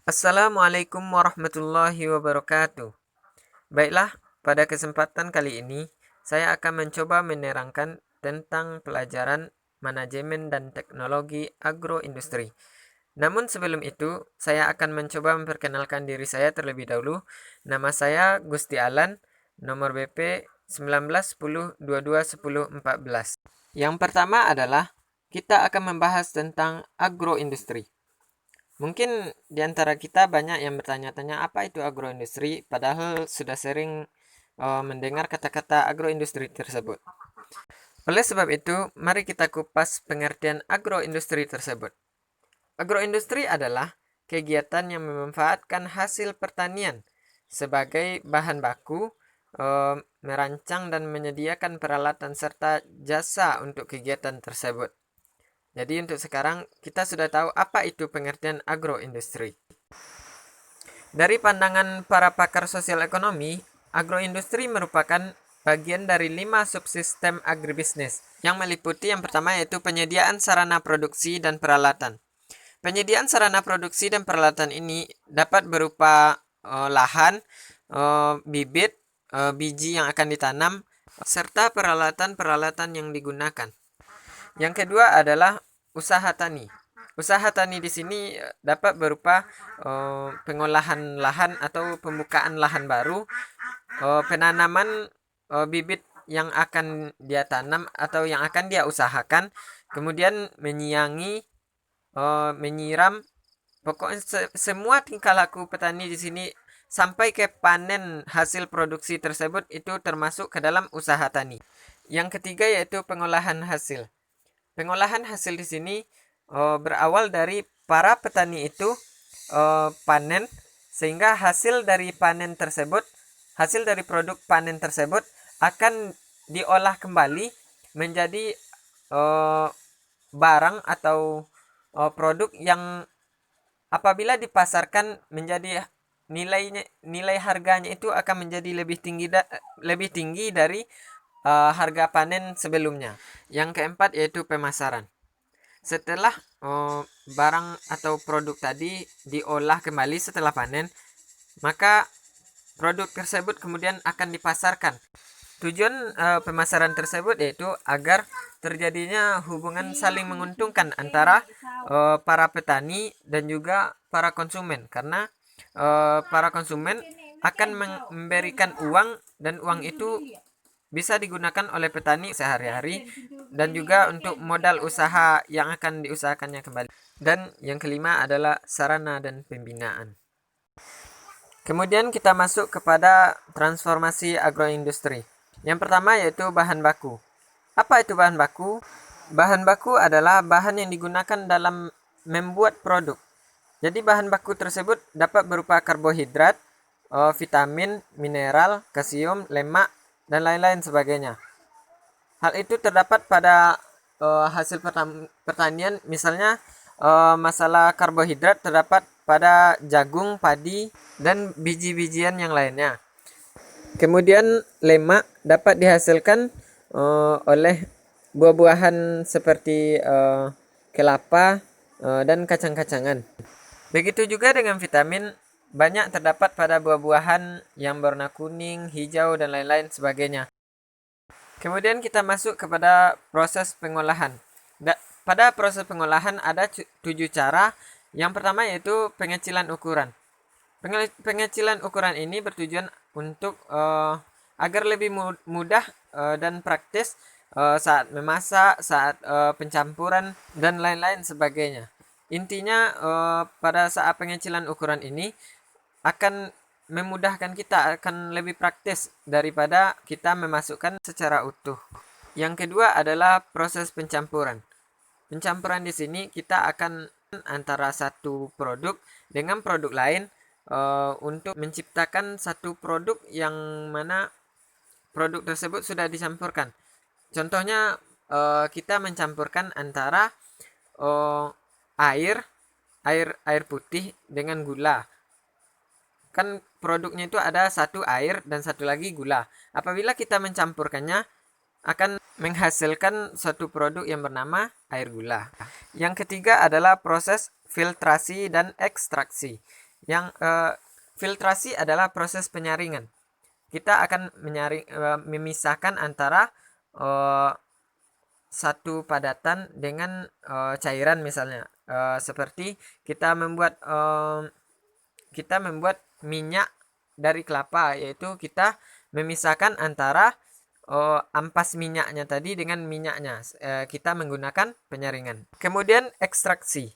Assalamualaikum warahmatullahi wabarakatuh. Baiklah, pada kesempatan kali ini saya akan mencoba menerangkan tentang pelajaran manajemen dan teknologi agroindustri. Namun sebelum itu, saya akan mencoba memperkenalkan diri saya terlebih dahulu. Nama saya Gusti Alan, nomor BP 1910 22 10 14. Yang pertama adalah kita akan membahas tentang agroindustri. Mungkin di antara kita banyak yang bertanya-tanya apa itu agroindustri, padahal sudah sering mendengar kata-kata agroindustri tersebut. Oleh sebab itu, mari kita kupas pengertian agroindustri tersebut. Agroindustri adalah kegiatan yang memanfaatkan hasil pertanian sebagai bahan baku, merancang dan menyediakan peralatan serta jasa untuk kegiatan tersebut. Jadi untuk sekarang kita sudah tahu apa itu pengertian agroindustri. Dari pandangan para pakar sosial ekonomi, agroindustri merupakan bagian dari 5 subsistem agribisnis yang meliputi yang pertama yaitu penyediaan sarana produksi dan peralatan. Penyediaan sarana produksi dan peralatan ini dapat berupa lahan, bibit, biji yang akan ditanam, serta peralatan-peralatan yang digunakan. Yang kedua adalah usaha tani. Usaha tani di sini dapat berupa pengolahan lahan atau pembukaan lahan baru, penanaman bibit yang akan dia tanam atau yang akan dia usahakan, kemudian menyiangi, menyiram, pokoknya semua tingkah laku petani di sini sampai ke panen hasil produksi tersebut itu termasuk ke dalam usaha tani. Yang ketiga yaitu pengolahan hasil. Pengolahan hasil di sini berawal dari para petani itu panen, sehingga hasil dari panen tersebut, hasil dari produk panen tersebut akan diolah kembali menjadi barang atau produk yang apabila dipasarkan menjadi nilai harganya itu akan menjadi lebih tinggi dari harga panen sebelumnya. Yang keempat yaitu pemasaran. Setelah barang atau produk tadi diolah kembali setelah panen, maka produk tersebut kemudian akan dipasarkan. Tujuan pemasaran tersebut yaitu agar terjadinya hubungan saling menguntungkan antara para petani dan juga para konsumen, karena para konsumen akan memberikan uang dan uang itu bisa digunakan oleh petani sehari-hari dan juga untuk modal usaha yang akan diusahakannya kembali. Dan yang kelima adalah sarana dan pembinaan. Kemudian kita masuk kepada transformasi agroindustri. Yang pertama yaitu bahan baku. Apa itu bahan baku? Bahan baku adalah bahan yang digunakan dalam membuat produk. Jadi bahan baku tersebut dapat berupa karbohidrat, vitamin, mineral, kalsium, lemak, dan lain-lain sebagainya. Hal itu terdapat pada hasil pertanian, misalnya masalah karbohidrat terdapat pada jagung, padi, dan biji-bijian yang lainnya. Kemudian lemak dapat dihasilkan oleh buah-buahan seperti kelapa dan kacang-kacangan. Begitu juga dengan vitamin, banyak terdapat pada buah-buahan yang berwarna kuning, hijau, dan lain-lain sebagainya. Kemudian kita masuk kepada proses pengolahan. Pada proses pengolahan ada 7 cara. Yang pertama yaitu pengecilan ukuran. Pengecilan ukuran ini bertujuan untuk agar lebih mudah dan praktis saat memasak, saat pencampuran, dan lain-lain sebagainya. Intinya pada saat pengecilan ukuran ini akan memudahkan kita, akan lebih praktis daripada kita memasukkan secara utuh. Yang kedua adalah proses pencampuran. Pencampuran di sini kita akan antara satu produk dengan produk lain untuk menciptakan satu produk yang mana produk tersebut sudah dicampurkan. Contohnya kita mencampurkan antara air putih dengan gula. Kan produknya itu ada satu air dan satu lagi gula. Apabila kita mencampurkannya akan menghasilkan suatu produk yang bernama air gula. Yang ketiga adalah proses filtrasi dan ekstraksi. Yang filtrasi adalah proses penyaringan. Kita akan memisahkan antara satu padatan dengan cairan misalnya. Seperti kita membuat minyak dari kelapa, yaitu kita memisahkan antara ampas minyaknya tadi dengan minyaknya. Kita menggunakan penyaringan. Kemudian ekstraksi.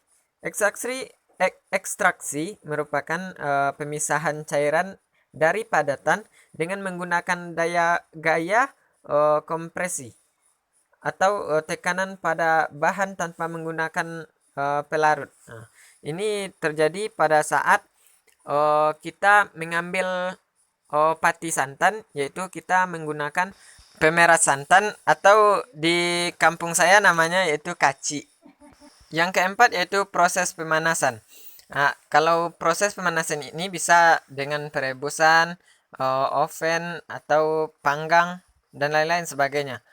Ekstraksi merupakan pemisahan cairan dari padatan dengan menggunakan gaya kompresi atau tekanan pada bahan tanpa menggunakan pelarut. Nah, ini terjadi pada saat kita mengambil pati santan, yaitu kita menggunakan pemerah santan atau di kampung saya namanya yaitu kaci. Yang keempat yaitu proses pemanasan. Nah, kalau proses pemanasan ini bisa dengan perebusan, oven atau panggang dan lain-lain sebagainya.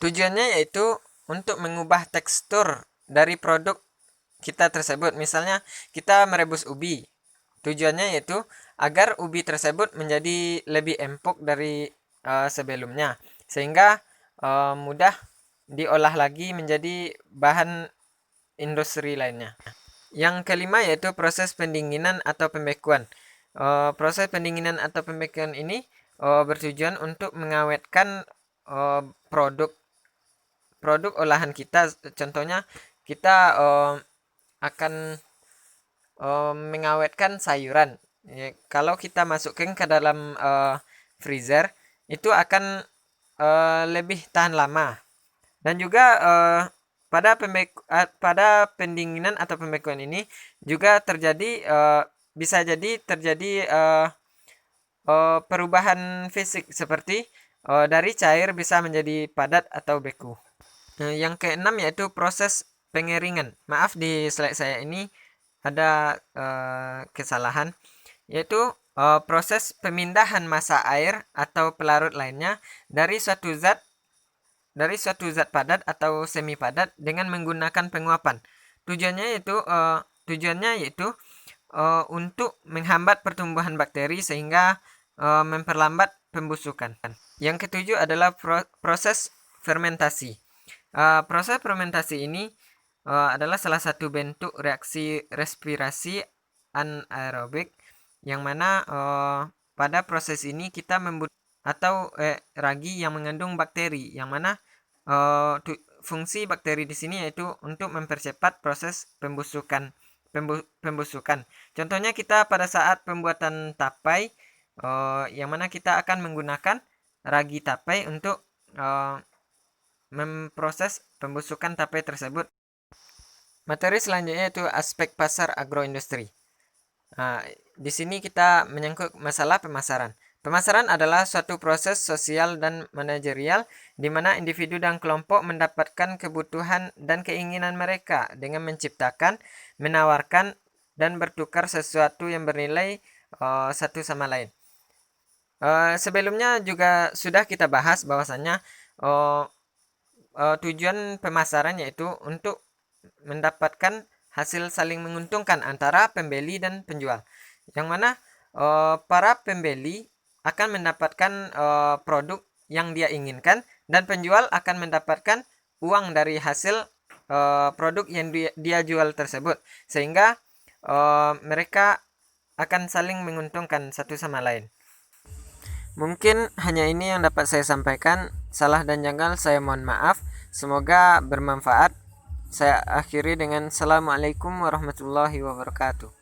Tujuannya yaitu untuk mengubah tekstur dari produk kita tersebut. Misalnya kita merebus ubi. Tujuannya yaitu agar ubi tersebut menjadi lebih empuk dari sebelumnya, sehingga mudah diolah lagi menjadi bahan industri lainnya. Yang kelima yaitu proses pendinginan atau pembekuan. Proses pendinginan atau pembekuan ini bertujuan untuk mengawetkan produk olahan kita. Contohnya kita akan mengawetkan sayuran. Ya, kalau kita masukkan ke dalam freezer, itu akan lebih tahan lama. Dan juga pada pendinginan atau pembekuan ini juga bisa jadi terjadi perubahan fisik, seperti dari cair bisa menjadi padat atau beku. Yang keenam yaitu proses pengeringan. Maaf, di slide saya ini ada kesalahan, yaitu proses pemindahan massa air atau pelarut lainnya dari suatu zat padat atau semi padat dengan menggunakan penguapan. Tujuannya yaitu untuk menghambat pertumbuhan bakteri sehingga memperlambat pembusukan. Yang ketujuh adalah proses fermentasi. Proses fermentasi ini adalah salah satu bentuk reaksi respirasi anaerobik, yang mana pada proses ini kita atau ragi yang mengandung bakteri, yang mana fungsi bakteri di sini yaitu untuk mempercepat proses pembusukan. Contohnya kita pada saat pembuatan tapai, yang mana kita akan menggunakan ragi tapai untuk memproses pembusukan tapai tersebut. Materi selanjutnya yaitu aspek pasar agroindustri. Di sini kita menyangkut masalah pemasaran. Pemasaran adalah suatu proses sosial dan manajerial di mana individu dan kelompok mendapatkan kebutuhan dan keinginan mereka dengan menciptakan, menawarkan, dan bertukar sesuatu yang bernilai satu sama lain. Sebelumnya juga sudah kita bahas bahwasannya tujuan pemasaran yaitu untuk mendapatkan hasil saling menguntungkan antara pembeli dan penjual, yang mana para pembeli akan mendapatkan produk yang dia inginkan dan penjual akan mendapatkan uang dari hasil produk yang dia jual tersebut, sehingga mereka akan saling menguntungkan satu sama lain. Mungkin hanya ini yang dapat saya sampaikan. Salah dan janggal saya mohon maaf. Semoga bermanfaat. Saya akhiri dengan Assalamualaikum warahmatullahi wabarakatuh.